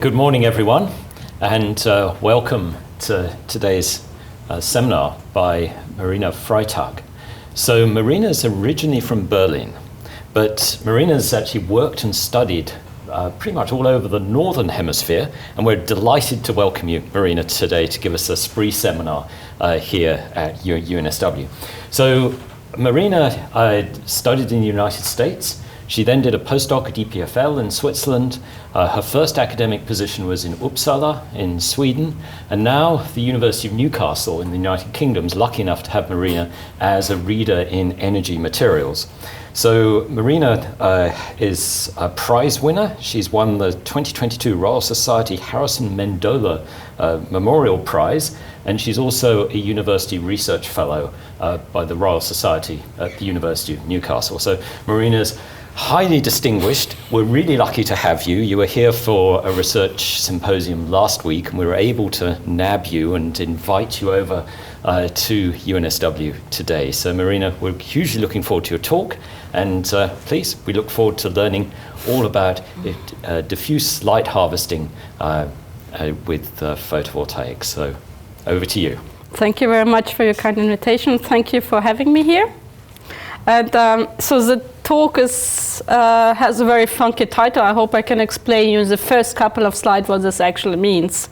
Good morning, everyone, and welcome to today's seminar by Marina Freitag. So Marina's originally from Berlin, but Marina's actually worked and studied pretty much all over the Northern Hemisphere, and we're delighted to welcome you, Marina, today to give us a spree seminar here at UNSW. So Marina studied in the United States. She then did a postdoc at EPFL in Switzerland. Her first academic position was in Uppsala in Sweden, and now the University of Newcastle in the United Kingdom is lucky enough to have Marina as a reader in energy materials. So Marina is a prize winner. She's won the 2022 Royal Society Harrison Mendola Memorial Prize, and she's also a University Research Fellow by the Royal Society at the University of Newcastle. So Marina's highly distinguished. We're really lucky to have you. You were here for a research symposium last week, and we were able to nab you and invite you over to UNSW today. So Marina, we're hugely looking forward to your talk, and please, we look forward to learning all about diffuse light harvesting with photovoltaics. So over to you. Thank you very much for your kind invitation. Thank you for having me here. And so the talk has a very funky title. I hope I can explain you in the first couple of slides what this actually means.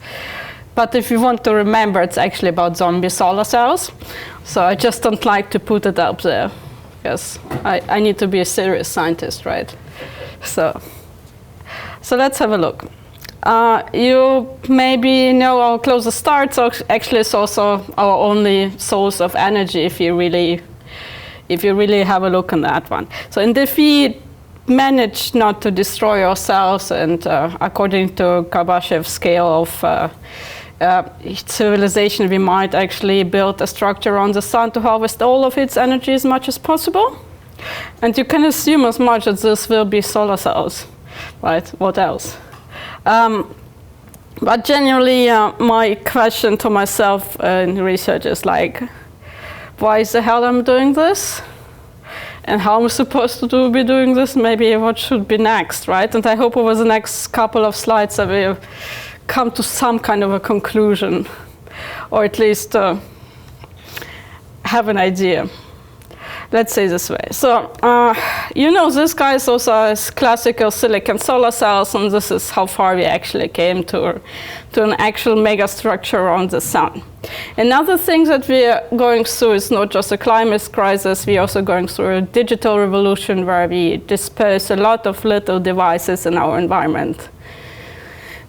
But if you want to remember, it's actually about zombie solar cells. So I just don't like to put it up there, because I need to be a serious scientist, right? So let's have a look. You maybe know our closest star, so actually it's also our only source of energy if you really have a look on that one. So in Diffuse, we managed not to destroy ourselves, and according to Kardashev's scale of civilization, we might actually build a structure on the sun to harvest all of its energy as much as possible. And you can assume as much that this will be solar cells, right? What else? But generally, my question to myself in research is like, why the hell am I doing this? And how am I supposed to be doing this? Maybe what should be next, right? And I hope over the next couple of slides I will come to some kind of a conclusion, or at least have an idea. Let's say this way. So, this guy is also as classical silicon solar cells, and this is how far we actually came to an actual megastructure around the sun. Another thing that we are going through is not just a climate crisis, we're also going through a digital revolution where we disperse a lot of little devices in our environment,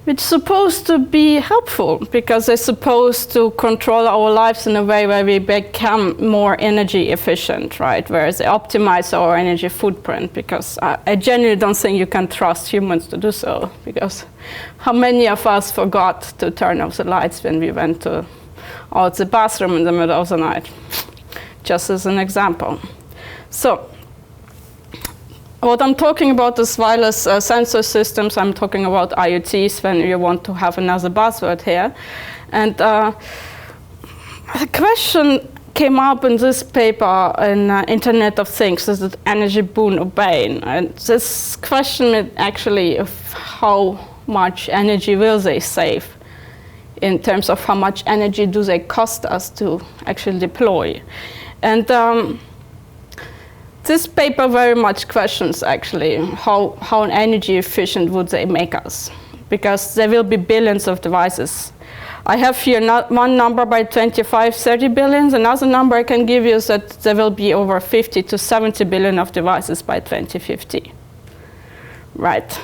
which is supposed to be helpful because they're supposed to control our lives in a way where we become more energy efficient, right? Whereas they optimize our energy footprint, because I genuinely don't think you can trust humans to do so, because how many of us forgot to turn off the lights when we went to the bathroom in the middle of the night? Just as an example. So, what I'm talking about is wireless sensor systems. I'm talking about IoTs when you want to have another buzzword here. And the question came up in this paper in Internet of Things, is it energy boon or bane? And this question is actually of how much energy will they save in terms of how much energy do they cost us to actually deploy. And this paper very much questions actually how energy efficient would they make us, because there will be billions of devices. I have here not one number by 25, 30 billion. Another number I can give you is that there will be over 50 to 70 billion of devices by 2050. Right.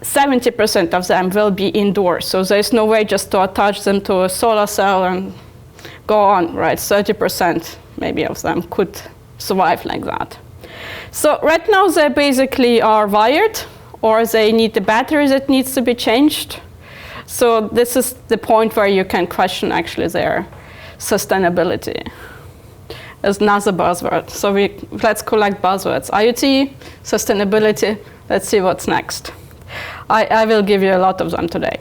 70% of them will be indoors, so there's no way just to attach them to a solar cell and go on, right? 30% maybe of them could survive like that. So right now they basically are wired, or they need a battery that needs to be changed. So this is the point where you can question actually their sustainability. As another buzzword. So let's collect buzzwords. IoT, sustainability, let's see what's next. I will give you a lot of them today.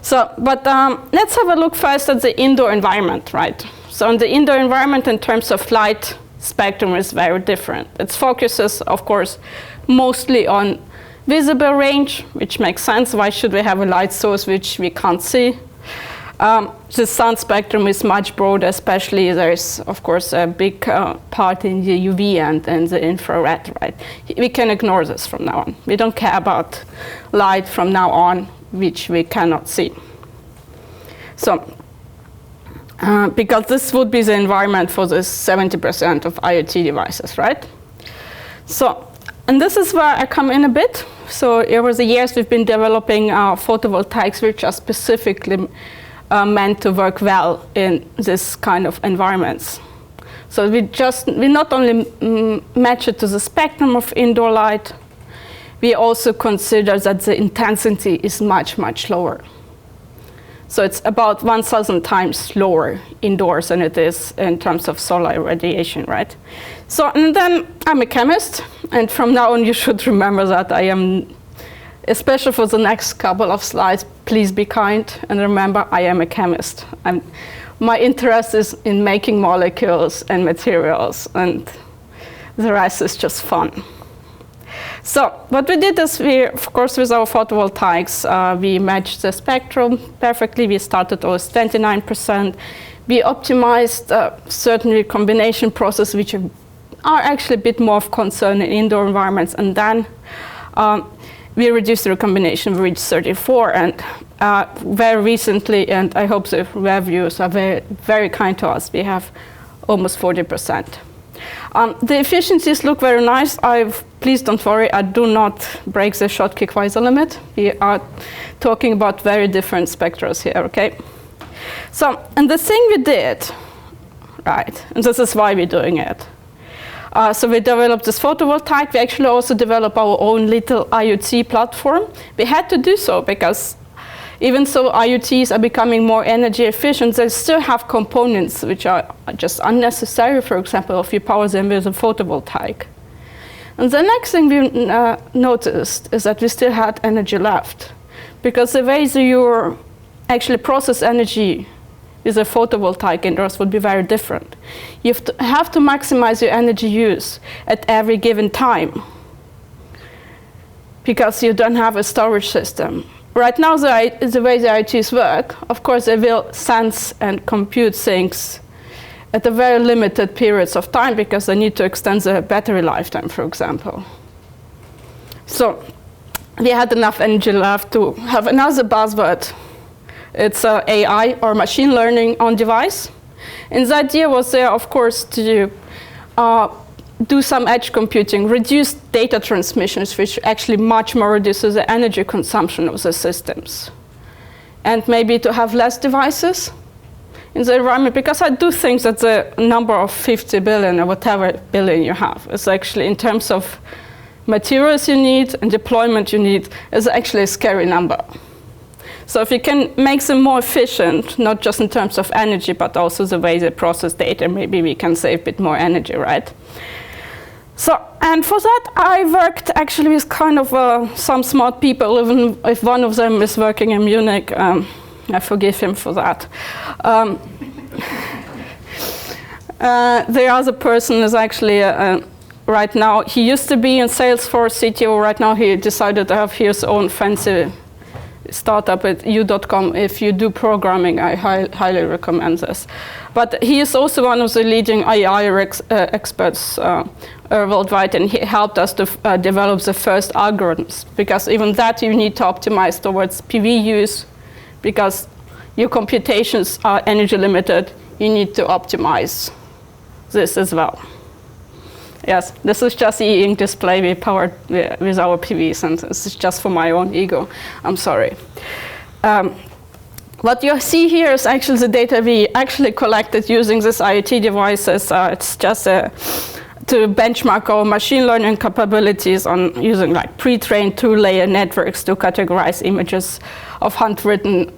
So, but let's have a look first at the indoor environment, right? So in the indoor environment in terms of light spectrum is very different. It focuses, of course, mostly on visible range, which makes sense. Why should we have a light source which we can't see? The sound spectrum is much broader, especially there's, of course, a big part in the UV and the infrared, right? We can ignore this from now on. We don't care about light from now on, which we cannot see. So, because this would be the environment for this 70% of IoT devices, right? So, and this is where I come in a bit. So over the years, we've been developing photovoltaics, which are specifically meant to work well in this kind of environments. So we not only match it to the spectrum of indoor light, we also consider that the intensity is much, much lower. So it's about 1,000 times lower indoors than it is in terms of solar radiation, right? So, and then I'm a chemist, and from now on you should remember that I am, especially for the next couple of slides, please be kind, and remember I am a chemist. My interest is in making molecules and materials, and the rest is just fun. So what we did is we, of course, with our photovoltaics, we matched the spectrum perfectly. We started with 29%. We optimized certain recombination processes, which are actually a bit more of concern in indoor environments. And then we reduced the recombination, we reached 34. And very recently, and I hope the reviewers are very, very kind to us, we have almost 40%. The efficiencies look very nice. Please don't worry, I do not break the Schottky quasar limit. We are talking about very different spectra here, okay? So, and the thing we did, right, and this is why we're doing it. So we developed this photovoltaic. We actually also developed our own little IoT platform. We had to do so because even though IoTs are becoming more energy efficient, they still have components which are just unnecessary. For example, if you power them with a photovoltaic. And the next thing we noticed is that we still had energy left, because the way that you actually process energy with a photovoltaic indoors would be very different. You have to maximize your energy use at every given time, because you don't have a storage system. Right now, the way the IoTs work, of course, they will sense and compute things at a very limited periods of time because they need to extend the battery lifetime, for example. So we had enough energy left to have another buzzword. It's AI, or machine learning on device. And the idea was there, of course, to do some edge computing, reduce data transmissions, which actually much more reduces the energy consumption of the systems. And maybe to have less devices in the environment, because I do think that the number of 50 billion or whatever billion you have is actually, in terms of materials you need and deployment you need, is actually a scary number. So if you can make them more efficient, not just in terms of energy, but also the way they process data, maybe we can save a bit more energy, right? So, and for that, I worked actually with kind of some smart people, even if one of them is working in Munich. I forgive him for that. The other person is actually, right now, he used to be in Salesforce CTO. Right now, he decided to have his own fancy startup at u.com. If you do programming, I highly recommend this. But he is also one of the leading AI experts worldwide, and he helped us to develop the first algorithms, because even that you need to optimize towards PV use, because your computations are energy limited. You need to optimize this as well. Yes, this is just e-ink display we powered with our PVs, and this is just for my own ego. I'm sorry. What you see here is actually the data we actually collected using these IoT devices. It's just to benchmark our machine learning capabilities on using like pre-trained two-layer networks to categorize images of handwritten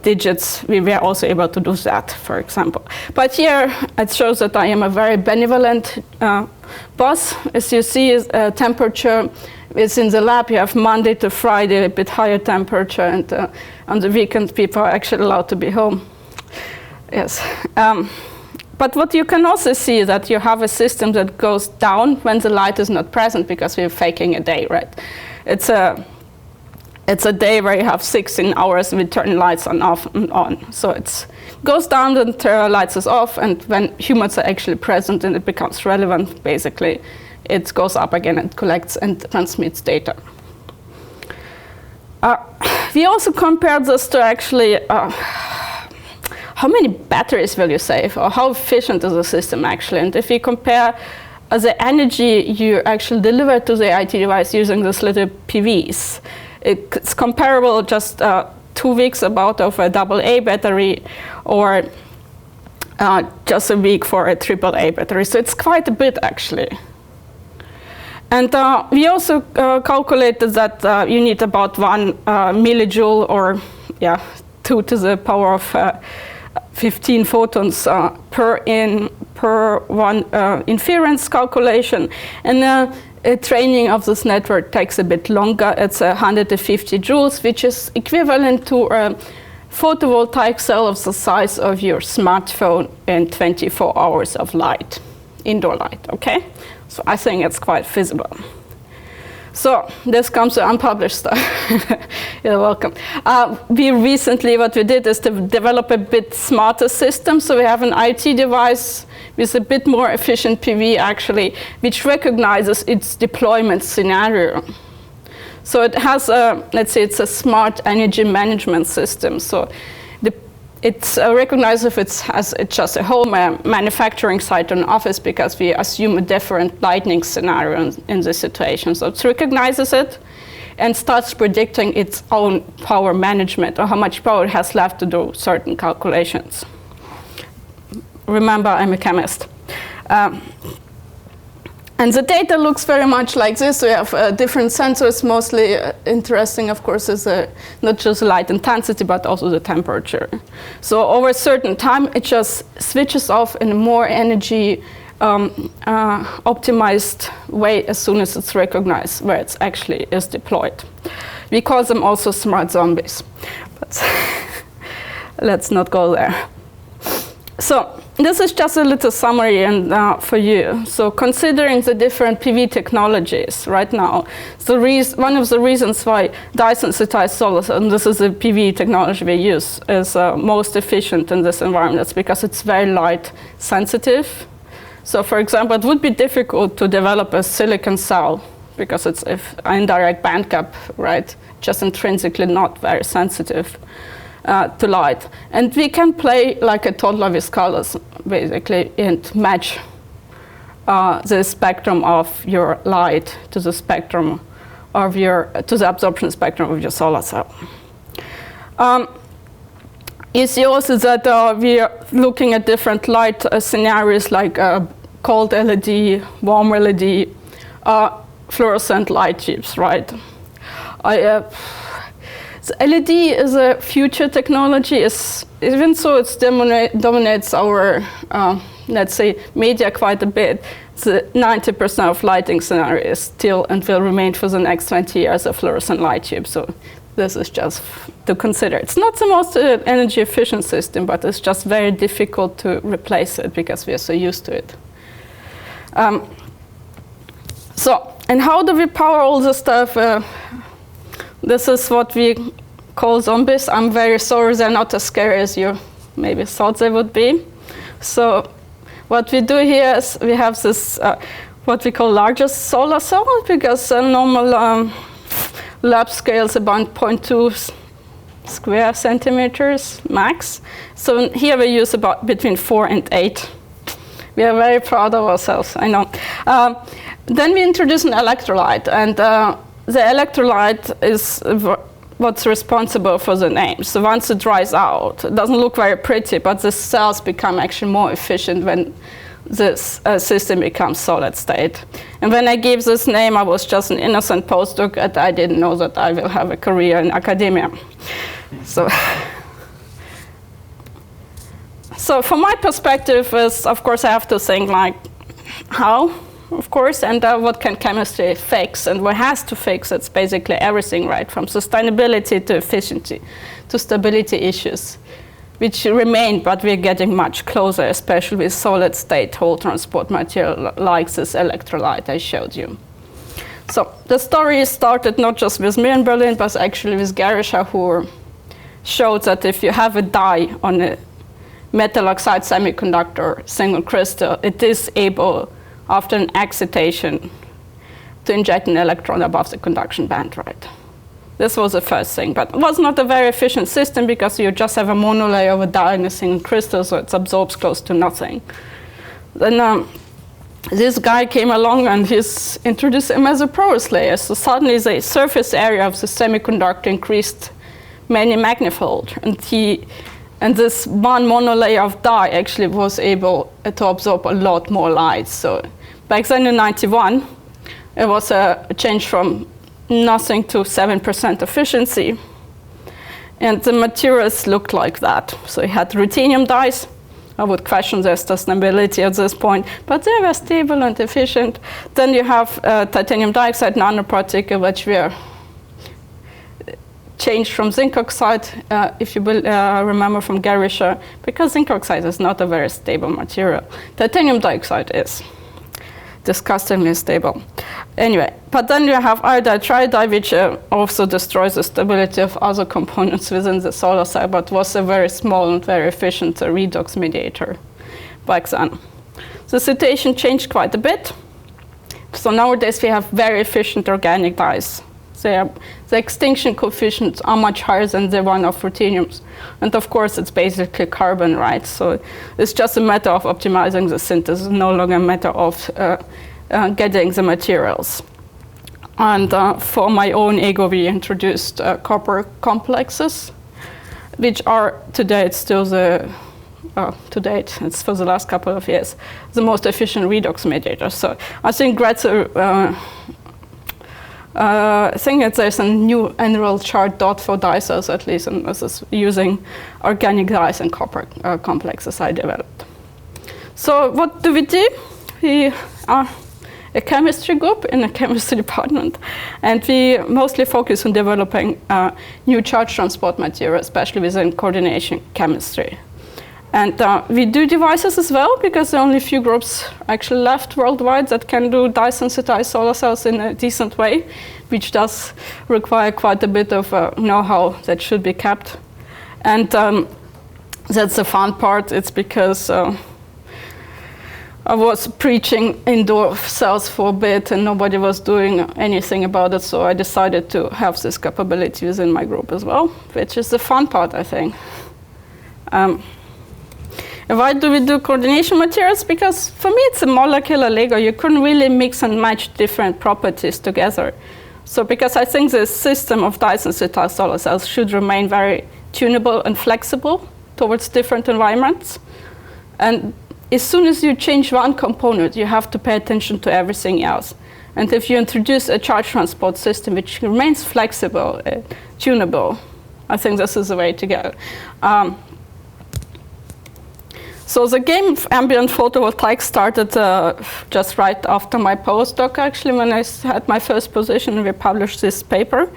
digits. We were also able to do that, for example. But here it shows that I am a very benevolent boss. As you see, temperature is in the lab. You have Monday to Friday, a bit higher temperature, and on the weekend people are actually allowed to be home. Yes. But what you can also see is that you have a system that goes down when the light is not present, because we're faking a day, right? it's a day where you have 16 hours, we turn lights on, off, and on. So it goes down, then the lights is off, and when humans are actually present and it becomes relevant, basically, it goes up again and collects and transmits data. We also compared this to actually how many batteries will you save, or how efficient is the system actually? And if you compare the energy you actually deliver to the IT device using these little PVs, it's comparable just 2 weeks about of a AA battery, or just a week for a AAA battery. So it's quite a bit actually. And we also calculated that you need about 1 millijoule, or 2 to the power of 15 photons per one inference calculation. And training of this network takes a bit longer. It's 150 joules, which is equivalent to a photovoltaic cell of the size of your smartphone in 24 hours of light, indoor light, okay? So I think it's quite feasible. So this comes to unpublished stuff. You're welcome. We recently, what we did is to develop a bit smarter system. So we have an IT device with a bit more efficient PV actually, which recognizes its deployment scenario. So it has let's say it's a smart energy management system. So it's recognized if it's just a home, manufacturing site, or an office, because we assume a different lighting scenario in this situation. So it recognizes it and starts predicting its own power management, or how much power it has left to do certain calculations. Remember, I'm a chemist. And the data looks very much like this. We have different sensors. Mostly interesting, of course, is not just light intensity, but also the temperature. So over a certain time, it just switches off in a more energy optimized way as soon as it's recognized where it actually is deployed. We call them also smart zombies. But let's not go there. So this is just a little summary and for you. So considering the different PV technologies right now, one of the reasons why dye-sensitized solar, and this is the PV technology we use, is most efficient in this environment. That's because it's very light sensitive. So for example, it would be difficult to develop a silicon cell because it's indirect band gap, right? Just intrinsically not very sensitive to light. And we can play like a toddler with colors, basically, and match the spectrum of your light to the spectrum of to the absorption spectrum of your solar cell. You see also that we are looking at different light scenarios, like cold LED, warm LED, fluorescent light tubes, right? The LED is a future technology. Even so, it dominates our, let's say, media quite a bit. The 90% of lighting scenario is still and will remain for the next 20 years a fluorescent light tube. So this is just to consider. It's not the most energy efficient system, but it's just very difficult to replace it because we are so used to it. And how do we power all this stuff? This is what we call zombies. I'm very sorry they're not as scary as you maybe thought they would be. So what we do here is we have this, what we call largest solar cell, because a normal lab scale is about 0.2 square centimeters max. So here we use about between 4 and 8. We are very proud of ourselves, I know. Then we introduce an electrolyte, and the electrolyte is what's responsible for the name. So once it dries out, it doesn't look very pretty, but the cells become actually more efficient when this system becomes solid state. And when I gave this name, I was just an innocent postdoc, and I didn't know that I will have a career in academia. So from my perspective is, of course, I have to think like, how? Of course, and what can chemistry fix, and what has to fix? It's basically everything, right, from sustainability to efficiency to stability issues, which remain, but we're getting much closer, especially with solid state whole transport material like this electrolyte I showed you. So the story started not just with me in Berlin, but actually with Garisha, who showed that if you have a dye on a metal oxide semiconductor single crystal, it is able, after an excitation, to inject an electron above the conduction band, right? This was the first thing, but it was not a very efficient system because you just have a monolayer of a dye in a single crystal, so it absorbs close to nothing. Then this guy came along and he's introduced him as a porous layer. So suddenly the surface area of the semiconductor increased many manifold, and this one monolayer of dye actually was able to absorb a lot more light. So back then in '91, it was a change from nothing to 7% efficiency. And the materials looked like that. So you had ruthenium dyes. I would question their sustainability at this point, but they were stable and efficient. Then you have titanium dioxide nanoparticle, which were changed from zinc oxide, if you will remember from Garisha, because zinc oxide is not a very stable material. Titanium dioxide is disgustingly stable. Anyway, but then you have iodide triodide, which also destroys the stability of other components within the solar cell, but was a very small and very efficient redox mediator back then. The situation changed quite a bit. So nowadays we have very efficient organic dyes. The extinction coefficients are much higher than the one of rutheniums. And of course, it's basically carbon, right? So it's just a matter of optimizing the synthesis, no longer a matter of getting the materials. And for my own ego, we introduced copper complexes, which are today, it's still the, to date, it's for the last couple of years, the most efficient redox mediator. So I think I think that there's a new annual chart dot for dye cells, at least, and this is using organic dyes and copper complexes I developed. So what do? We are a chemistry group in a chemistry department, and we mostly focus on developing new charge transport material, especially within coordination chemistry. And we do devices as well, because there are only a few groups actually left worldwide that can do dye-sensitized solar cells in a decent way, which does require quite a bit of know-how that should be kept. And that's the fun part. It's because I was preaching indoor cells for a bit and nobody was doing anything about it, so I decided to have this capability within my group as well, which is the fun part, I think. And why do we do coordination materials? Because for me it's a molecular Lego. You couldn't really mix and match different properties together. So because I think the system of dye-sensitized solar cells should remain very tunable and flexible towards different environments. And as soon as you change one component, you have to pay attention to everything else. And if you introduce a charge transport system which remains flexible, tunable, I think this is the way to go. So the game of ambient photovoltaics started just right after my postdoc, actually, when I had my first position. We published this paper.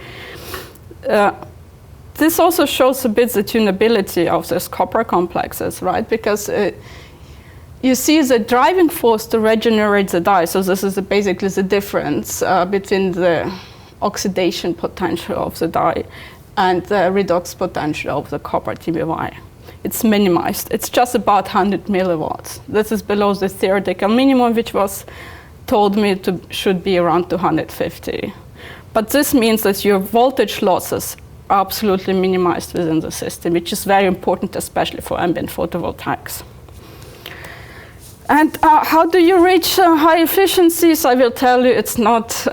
This also shows a bit the tunability of these copper complexes, right? Because you see the driving force to regenerate the dye. So this is basically the difference between the oxidation potential of the dye and the redox potential of the copper TBY. It's minimized. It's just about 100 milliwatts. This is below the theoretical minimum, which was told me should be around 250. But this means that your voltage losses are absolutely minimized within the system, which is very important, especially for ambient photovoltaics. And how do you reach high efficiencies? I will tell you, it's not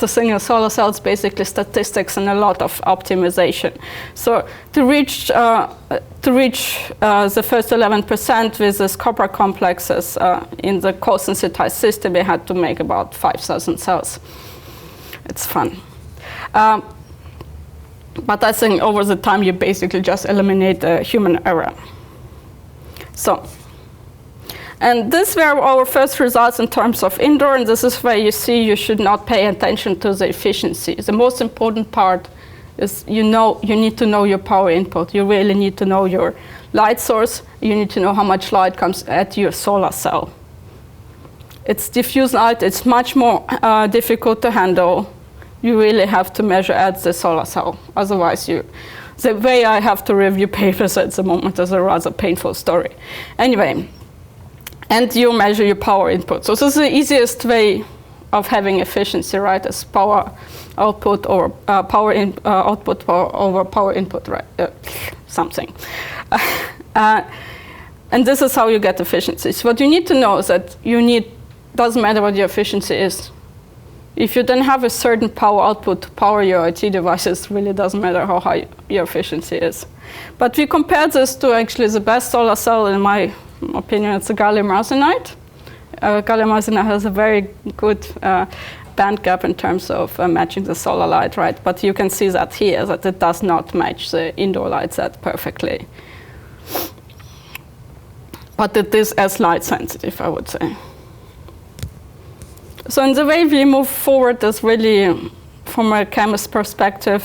a single solar cell, it's basically statistics and a lot of optimization. So to reach the first 11% with these copper complexes in the co-sensitized system, we had to make about 5,000 cells. It's fun. But I think over the time, you basically just eliminate the human error. So. And these were our first results in terms of indoor, and this is where you see you should not pay attention to the efficiency. The most important part is you need to know your power input. You really need to know your light source. You need to know how much light comes at your solar cell. it's diffuse light. It's much more difficult to handle. You really have to measure at the solar cell. Otherwise, the way I have to review papers at the moment is a rather painful story. Anyway, and you measure your power input. So this is the easiest way of having efficiency, right? Is power output or output over power input, right? Something. And this is how you get efficiencies. What you need to know is that doesn't matter what your efficiency is. If you don't have a certain power output to power your IT devices, really doesn't matter how high your efficiency is. But we compared this to actually the best solar cell, in my opinion, it's a gallium arsenide. Gallium arsenide has a very good band gap in terms of matching the solar light, right? But you can see that here, that it does not match the indoor light that perfectly. But it is as light sensitive, I would say. So in the way we move forward is really, from a chemist perspective,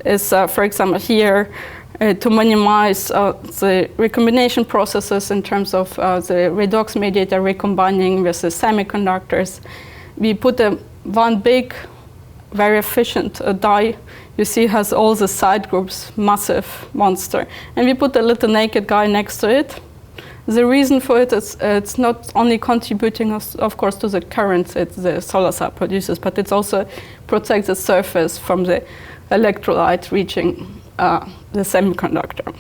is, for example, here, to minimize the recombination processes in terms of the redox mediator recombining with the semiconductors. We put one big, very efficient dye. You see, has all the side groups, massive monster. And we put a little naked guy next to it. The reason for it is it's not only contributing, of course, to the current the solar cell produces, but it also protects the surface from the electrolyte reaching the semiconductor.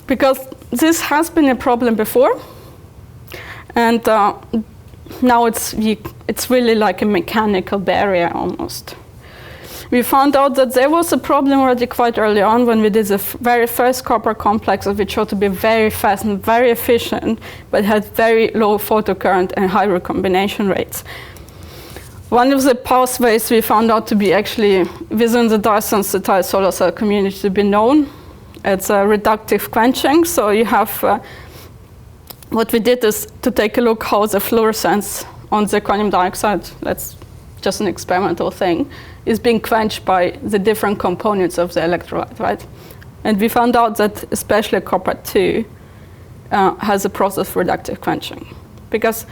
Because this has been a problem before, and now it's really like a mechanical barrier almost. We found out that there was a problem already quite early on when we did the very first copper complex, which showed to be very fast and very efficient, but had very low photocurrent and high recombination rates. One of the pathways we found out to be actually within the dye-sensitized solar cell community to be known. It's reductive quenching. So you have, what we did is to take a look how the fluorescence on zirconium dioxide, that's just an experimental thing, is being quenched by the different components of the electrolyte, right? And we found out that especially copper-2 has a process for reductive quenching. Because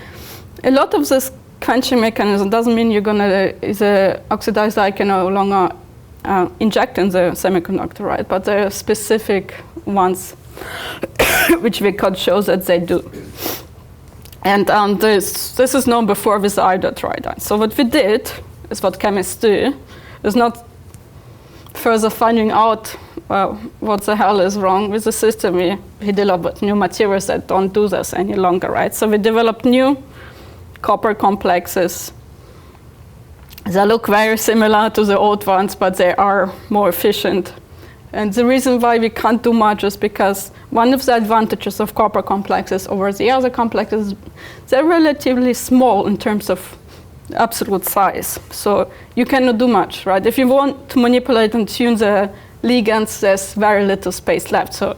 a lot of this quenching mechanism doesn't mean the oxidized dye can no longer inject in the semiconductor, right? But there are specific ones which we could show that they do. And this is known before with the iodide iodine. So what we did is what chemists do, is not further finding out what the hell is wrong with the system. We developed new materials that don't do this any longer, right? So we developed new copper complexes. They look very similar to the old ones, but they are more efficient. And the reason why we can't do much is because one of the advantages of copper complexes over the other complexes, they're relatively small in terms of absolute size. So you cannot do much, right? If you want to manipulate and tune the ligands, there's very little space left. So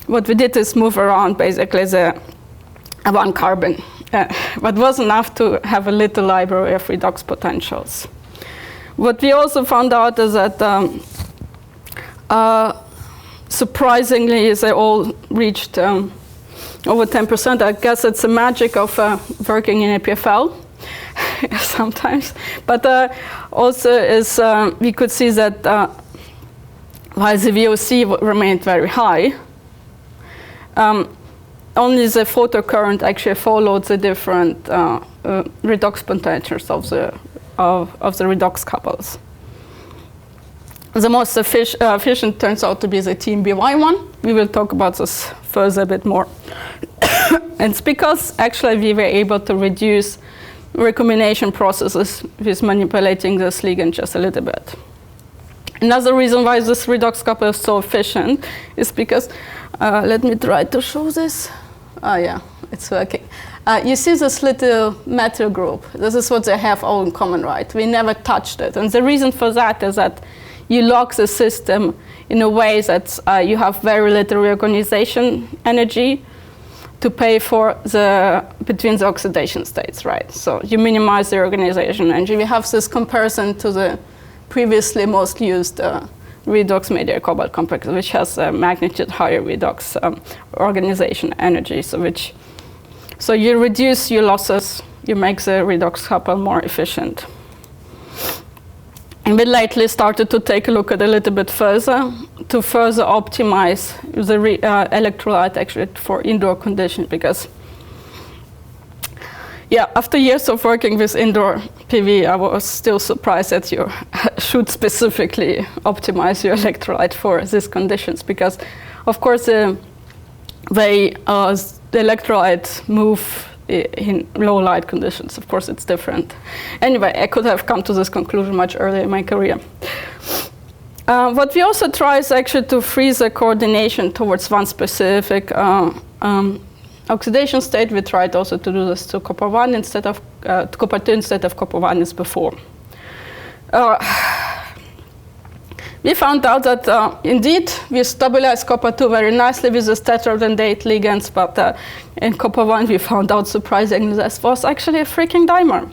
what we did is move around basically the one carbon, but was enough to have a little library of redox potentials. What we also found out is that surprisingly, they all reached over 10%. I guess it's the magic of working in EPFL sometimes. But also is we could see that while the VOC remained very high, only the photocurrent actually followed the different redox potentials of the redox couples. The most efficient turns out to be the TMBY one. We will talk about this further a bit more. It's because actually we were able to reduce recombination processes with manipulating this ligand just a little bit. Another reason why this redox couple is so efficient is because, let me try to show this. Oh yeah, it's working. You see this little metal group. This is what they have all in common, right? We never touched it. And the reason for that is that you lock the system in a way that you have very little reorganization energy to pay for between the oxidation states, right? So you minimize the reorganization energy. We have this comparison to the previously most used redox mediator cobalt complex, which has a magnitude higher redox organization energy, so So you reduce your losses, you make the redox couple more efficient. And we lately started to take a look at a little bit further to further optimize the electrolyte actually for indoor conditions, because after years of working with indoor PV, I was still surprised that you should specifically optimize your electrolyte for these conditions, because of course the electrolytes move in low light conditions. Of course, it's different. Anyway, I could have come to this conclusion much earlier in my career. What we also try is actually to freeze the coordination towards one specific oxidation state. We tried also to do this to copper 1 instead of copper 2 instead of copper 1 as before. We found out that indeed we stabilized copper 2 very nicely with the tetrahedrite ligands, but in copper 1 we found out surprisingly this was actually a freaking dimer.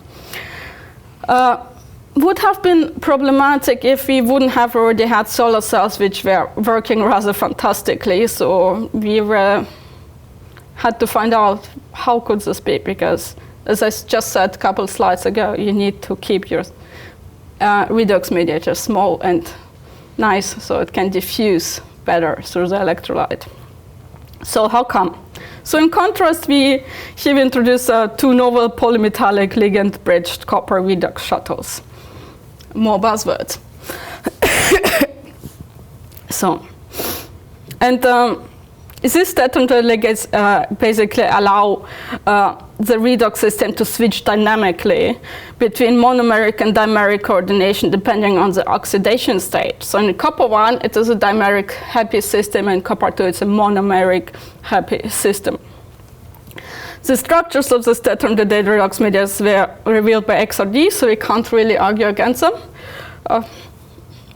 Would have been problematic if we wouldn't have already had solar cells which were working rather fantastically. So we had to find out how could this be, because as I just said a couple slides ago, you need to keep your redox mediator small and nice so it can diffuse better through the electrolyte. So how come? So in contrast, we here introduce two novel polymetallic ligand-bridged copper redox shuttles. More buzzwords. So, and this tetrahedral ligands basically allow the redox system to switch dynamically between monomeric and dimeric coordination depending on the oxidation state. So in copper 1, it is a dimeric happy system, and copper 2, it's a monomeric happy system. The structures of the tetrahedral redox mediators were revealed by XRD, so we can't really argue against them,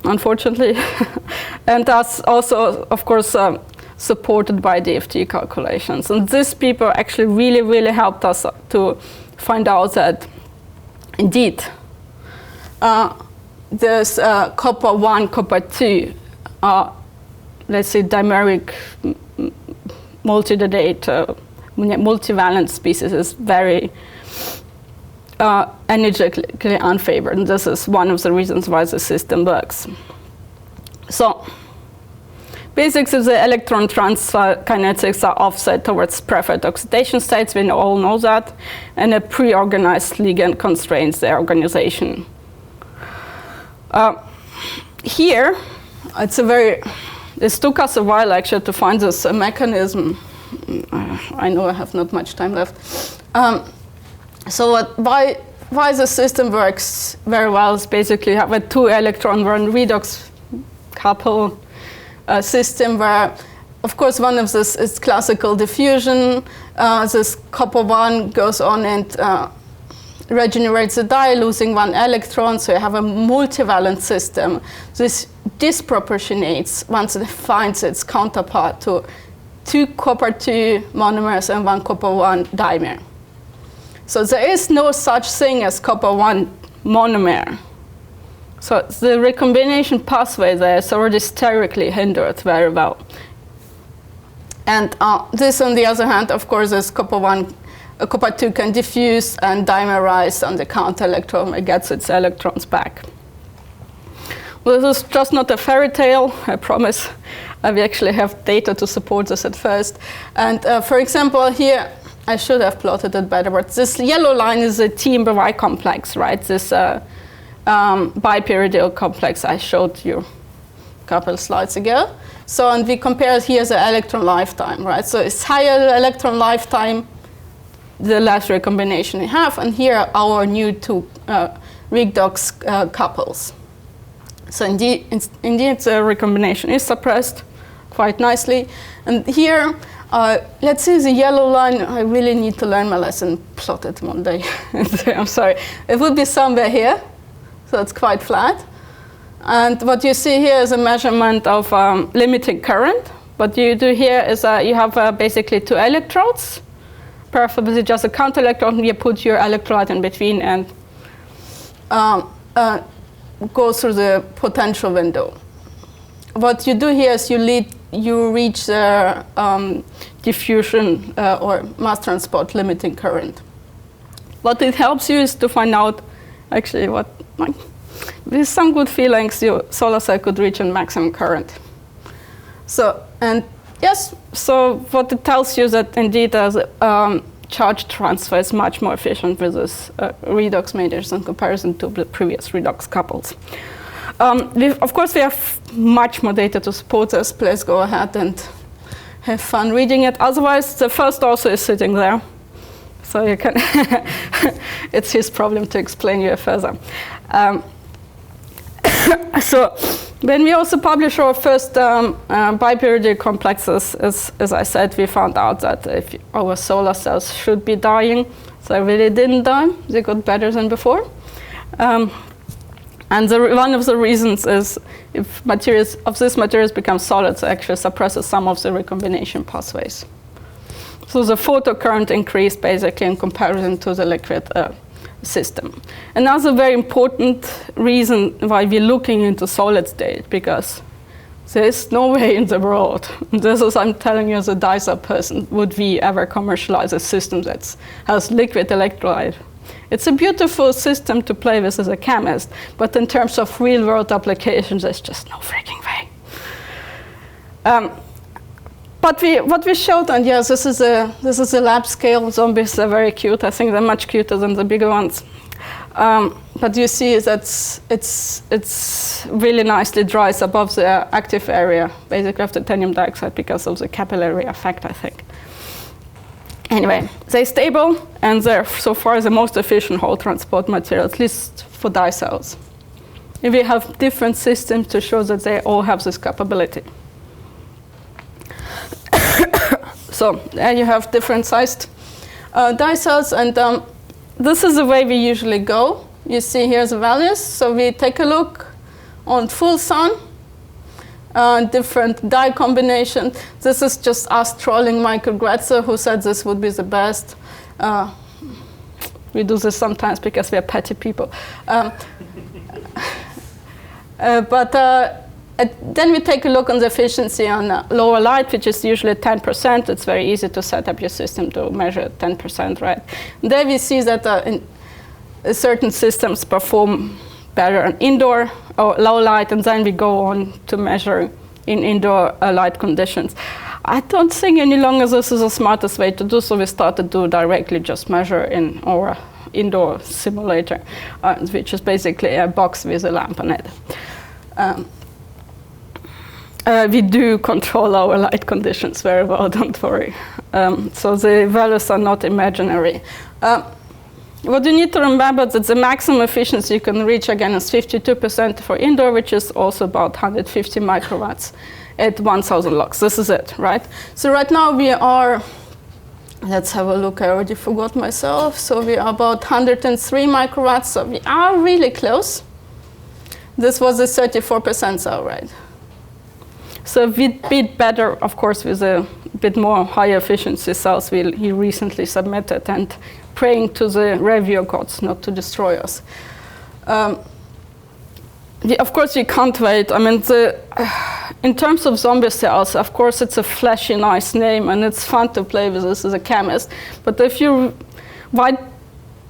unfortunately. And that's also, of course, supported by DFT calculations. And these people actually really helped us to find out that indeed there's copper 1, copper 2, let's say dimeric multidodate multivalent species is very energetically unfavored, and this is one of the reasons why the system works. So basics of the electron transfer kinetics are offset towards preferred oxidation states. We all know that, and a pre-organized ligand constrains their organization. Here, it took us a while actually to find this mechanism. I know I have not much time left. So why the system works very well is basically you have a 2-electron one redox couple system where, of course, one of this is classical diffusion. This copper 1 goes on and regenerates the dye, losing 1 electron, so you have a multivalent system. This disproportionates once it finds its counterpart to 2 copper 2 monomers and 1 copper 1 dimer. So there is no such thing as copper 1 monomer. So the recombination pathway there is already sterically hindered very well. And this, on the other hand, of course, is copper 2 can diffuse and dimerize on the counter electron. It gets its electrons back. Well, this is just not a fairy tale, I promise. We actually have data to support this at first. And for example, here, I should have plotted it better, but this yellow line is a TMBY complex, right? This bipyridyl complex I showed you a couple of slides ago. So, and we compare here the electron lifetime, right? So it's higher electron lifetime, the less recombination we have, and here are our new 2 redox couples. So indeed, the recombination is suppressed quite nicely. And here, let's see the yellow line. I really need to learn my lesson, plot it one day. I'm sorry. It would be somewhere here, so it's quite flat. And what you see here is a measurement of limiting current. What you do here is you have basically 2 electrodes, preferably just a counter electron. You put your electrolyte in between and go through the potential window. What you do here is you lead you reach the diffusion or mass transport limiting current. What it helps you is to find out actually what, with some good feelings, your solar cell could reach a maximum current. So, and yes, so what it tells you is that indeed charge transfer is much more efficient with this redox meters in comparison to the previous redox couples. Of course, we have much more data to support this. Please go ahead and have fun reading it. Otherwise, the first author is sitting there. So you can, it's his problem to explain you further. So when we also published our first biperiodic complexes, as I said, we found out that if our solar cells should be dying, so they really didn't die. They got better than before. And one of the reasons is if these materials become solids, it actually suppresses some of the recombination pathways. So the photocurrent increased basically in comparison to the liquid system. Another very important reason why we're looking into solid state, because there's no way in the world, this is I'm telling you as a Dye person, would we ever commercialize a system that has liquid electrolyte. It's a beautiful system to play with as a chemist, but in terms of real world applications, there's just no freaking way. But what we showed, and yes, this is a lab scale. Zombies are very cute. I think they're much cuter than the bigger ones. But you see that it's really nicely dries above the active area, basically of titanium dioxide, because of the capillary effect, I think. Anyway, they're stable, and they're so far the most efficient whole transport material, at least for dye cells. And we have different systems to show that they all have this capability. So there you have different sized dye cells, and this is the way we usually go. You see here the values. So we take a look on full sun, different dye combination. This is just us trolling Michael Gretzer, who said this would be the best. We do this sometimes because we are petty people. Then we take a look on the efficiency on lower light, which is usually 10%. It's very easy to set up your system to measure 10%, right? And there we see that certain systems perform better on indoor or low light, and then we go on to measure in indoor light conditions. I don't think any longer this is the smartest way to do, so we started to directly just measure in our indoor simulator, which is basically a box with a lamp on it. We do control our light conditions very well, don't worry. So the values are not imaginary. What you need to remember that the maximum efficiency you can reach again is 52% for indoor, which is also about 150 microwatts at 1,000 lux. This is it, right? So right now we are, let's have a look, I already forgot myself. So we are about 103 microwatts, so we are really close. This was a 34% cell, right? So we bit better, of course, with a bit more high efficiency cells he recently submitted, and praying to the review gods not to destroy us. Of course, we can't wait. I mean, in terms of zombie cells, of course, it's a flashy, nice name, and it's fun to play with this as a chemist. But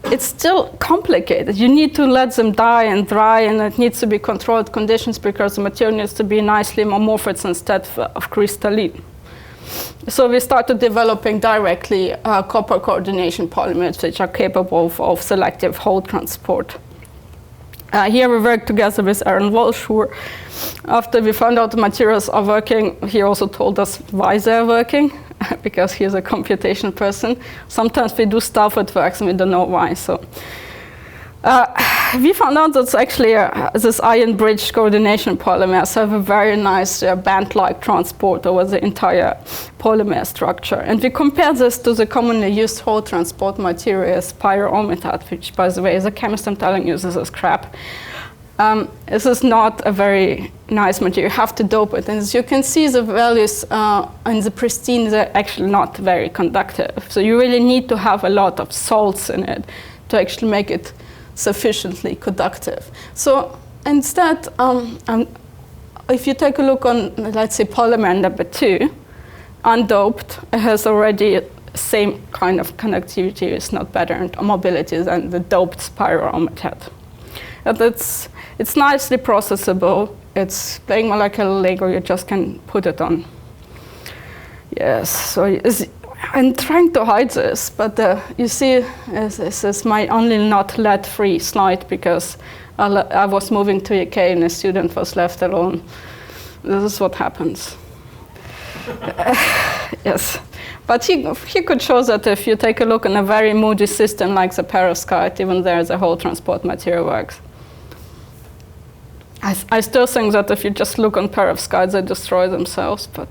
it's still complicated. You need to let them die and dry, and it needs to be controlled conditions because the material needs to be nicely amorphous instead of crystalline. So we started developing directly copper coordination polymers, which are capable of selective whole transport. Here we worked together with Aaron Walsh, who, after we found out the materials are working, he also told us why they're working, because he's a computation person. Sometimes we do stuff that works and we don't know why. So we found out that actually this ion bridge coordination polymers have a very nice band-like transport over the entire polymer structure. And we compare this to the commonly used whole transport material, pyromitat, which, by the way, as a chemist, I'm telling you, this is crap. This is not a very nice material. You have to dope it. And as you can see, the values in the pristine, they're actually not very conductive. So you really need to have a lot of salts in it to actually make it sufficiently conductive. So instead, if you take a look on, let's say, polymer number 2, undoped, it has already same kind of conductivity, it's not better in mobility than the doped spiral method. And it's nicely processable. It's playing molecular Lego, you just can put it on. Yes, so I'm trying to hide this, but you see, this is my only not lead-free slide because I was moving to UK and a student was left alone. This is what happens. Yes, but he could show that if you take a look in a very moody system like the perovskite, even there the whole transport material works. I still think that if you just look on perovskites, they destroy themselves, but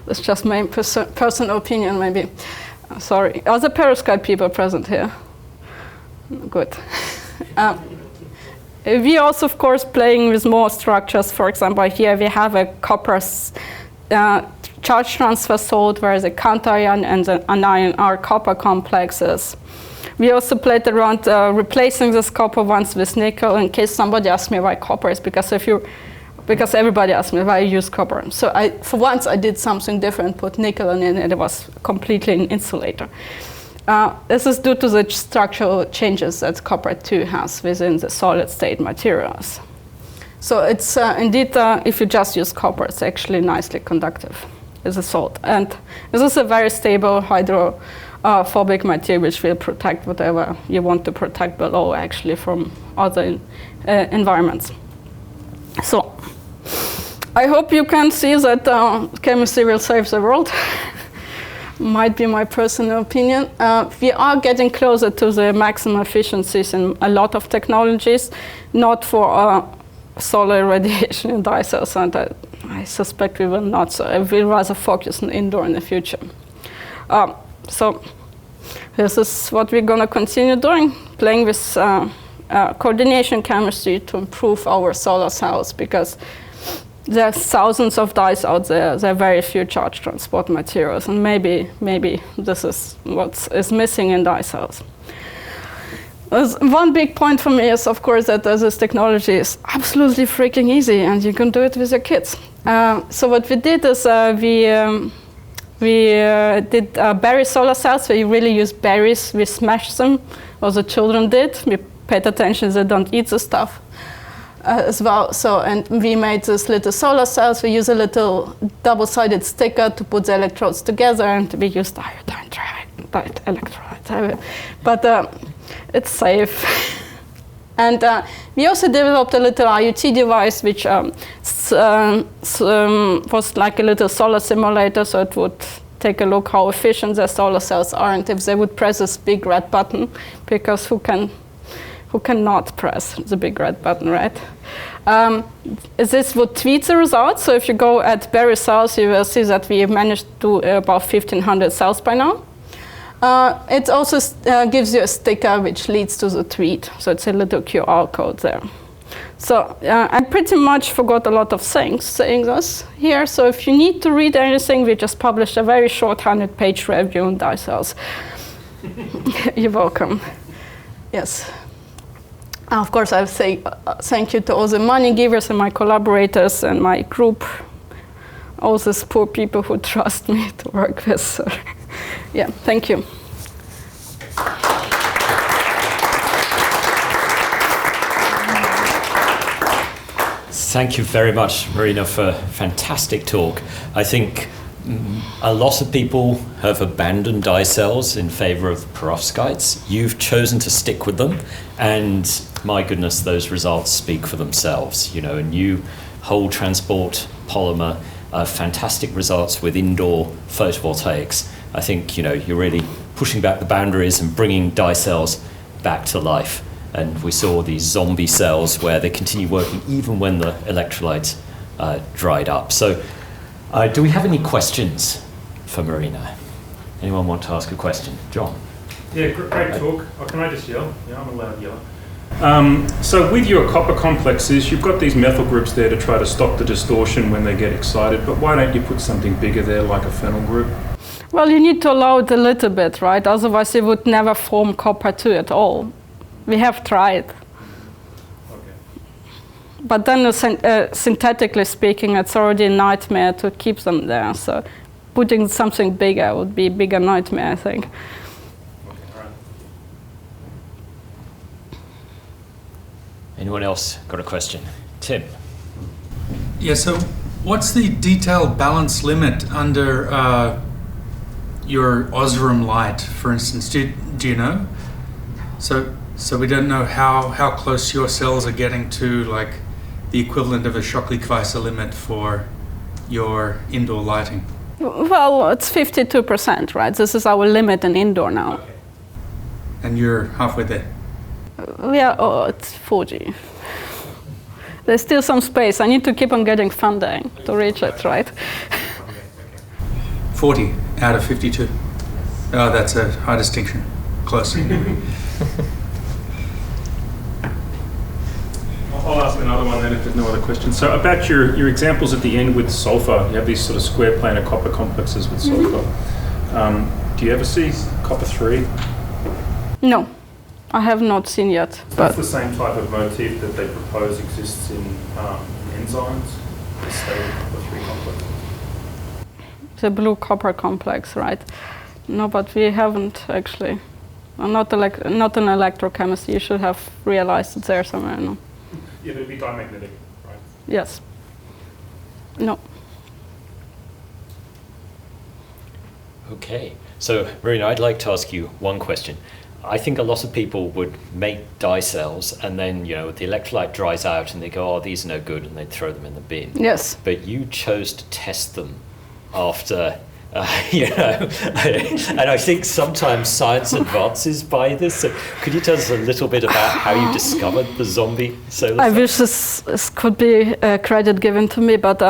that's just my personal opinion, maybe. Sorry. Are the perovskite people present here? Good. We also, of course, playing with more structures. For example, here we have a copper charge transfer salt, where the counterion and the anion are copper complexes. We also played around replacing this copper once with nickel. In case somebody asks me why copper is, because everybody asks me why I use copper. So for once I did something different, put nickel in it, and it was completely an insulator. This is due to the structural changes that copper 2 has within the solid state materials. So it's indeed, if you just use copper, it's actually nicely conductive as a salt. And this is a very stable hydrophobic material which will protect whatever you want to protect below, actually, from other environments. So I hope you can see that chemistry will save the world. Might be my personal opinion. We are getting closer to the maximum efficiencies in a lot of technologies, not for solar radiation in dye cells, and I suspect we will not, so I will rather focus on indoor in the future. So this is what we're going to continue doing, playing with coordination chemistry to improve our solar cells, because there are thousands of dyes out there. There are very few charge transport materials, and maybe this is what is missing in dye cells. One big point for me is, of course, that this technology is absolutely freaking easy, and you can do it with your kids. So what we did is we did berry solar cells, where you really use berries. We smashed them, or the children did. We paid attention they don't eat the stuff. As well, and we made these little solar cells. We use a little double-sided sticker to put the electrodes together, and we used iodine electrodes. But it's safe. And we also developed a little IoT device, which was like a little solar simulator, so it would take a look how efficient their solar cells are, and if they would press this big red button, because who cannot press the big red button, right? This would tweet the results. So if you go at berry cells, you will see that we have managed to about 1,500 cells by now. It also gives you a sticker which leads to the tweet. So it's a little QR code there. So I pretty much forgot a lot of things saying this here. So if you need to read anything, we just published a very short 100-page review on dye cells. You're welcome. Yes. Of course, I'll say thank you to all the money givers and my collaborators and my group, all these poor people who trust me to work with. So, yeah, thank you. Thank you very much, Marina, for a fantastic talk. I think a lot of people have abandoned dye cells in favor of perovskites. You've chosen to stick with them, and my goodness, those results speak for themselves. You know, a new whole transport polymer, fantastic results with indoor photovoltaics. I think, you know, you're really pushing back the boundaries and bringing dye cells back to life. And we saw these zombie cells where they continue working even when the electrolytes dried up. So do we have any questions for Marina? Anyone want to ask a question? John? Yeah, great talk. Oh, can I just yell? Yeah, I'm allowed to yell. So with your copper complexes, you've got these methyl groups there to try to stop the distortion when they get excited, but why don't you put something bigger there like a phenyl group? Well, you need to allow it a little bit, right? Otherwise it would never form copper 2 at all. We have tried. Okay. But then synthetically speaking, it's already a nightmare to keep them there. So putting something bigger would be a bigger nightmare, I think. Anyone else got a question? Tim? Yeah, so what's the detailed balance limit under your Osram light, for instance? Do you know? So we don't know how close your cells are getting to like the equivalent of a Shockley-Kweisser limit for your indoor lighting. Well, it's 52%, right? This is our limit in indoor now. Okay. And you're halfway there. It's 40. There's still some space. I need to keep on getting funding to reach it, right? 40 out of 52. Oh, that's a high distinction. Close. I'll ask another one then if there's no other questions. So about your examples at the end with sulfur, you have these sort of square planar copper complexes with sulfur. Do you ever see copper-3? No, I have not seen yet. That's the same type of motif that they propose exists in enzymes, the stable copper-3 complex. The blue copper complex, right? No, but we haven't actually. I'm not an electrochemist. You should have realized it's there somewhere. No. Yeah, it'd be dimagnetic, right? Yes. No. Okay, so Marina, I'd like to ask you one question. I think a lot of people would make dye cells and then, the electrolyte dries out and they go, oh, these are no good, and they throw them in the bin. Yes. But you chose to test them after, and I think sometimes science advances by this. So could you tell us a little bit about how you discovered the zombie solar I cell? wish this could be credit given to me, but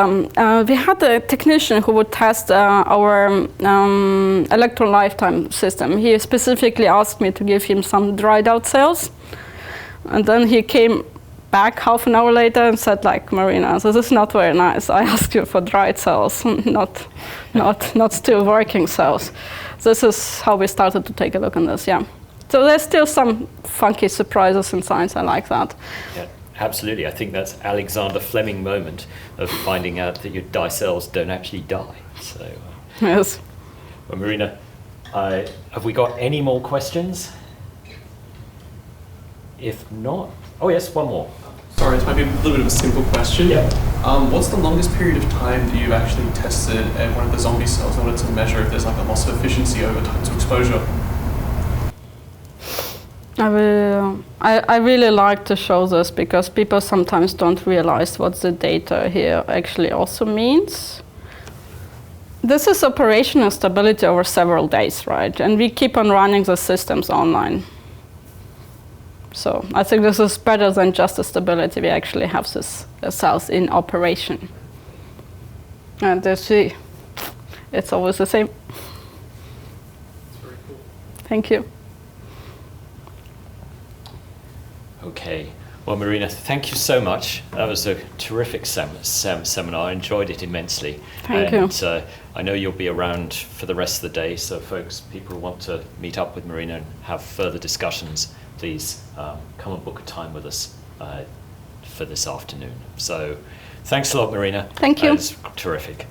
we had a technician who would test our electron lifetime system. He specifically asked me to give him some dried out cells, and then he came back half an hour later and said, like, Marina, this is not very nice. I asked you for dried cells, not still working cells. This is how we started to take a look on this, yeah. So there's still some funky surprises in science. I like that. Yeah, absolutely. I think that's Alexander Fleming moment of finding out that your dye cells don't actually die. So, Yes. well, Marina, have we got any more questions? If not, oh yes, one more. Sorry, this might be a little bit of a simple question. Yeah. What's the longest period of time that you actually tested one of the zombie cells in order to measure if there's like a loss of efficiency over time to exposure? I really like to show this because people sometimes don't realize what the data here actually also means. This is operational stability over several days, right? And we keep on running the systems online. So I think this is better than just the stability. We actually have this cells in operation. And see, it's always the same. That's very cool. Thank you. Okay. Well, Marina, thank you so much. That was a terrific seminar. I enjoyed it immensely. Thank you. And I know you'll be around for the rest of the day, so folks, people who want to meet up with Marina and have further discussions, please come and book a time with us for this afternoon. So thanks a lot, Marina. Thank you. That was terrific.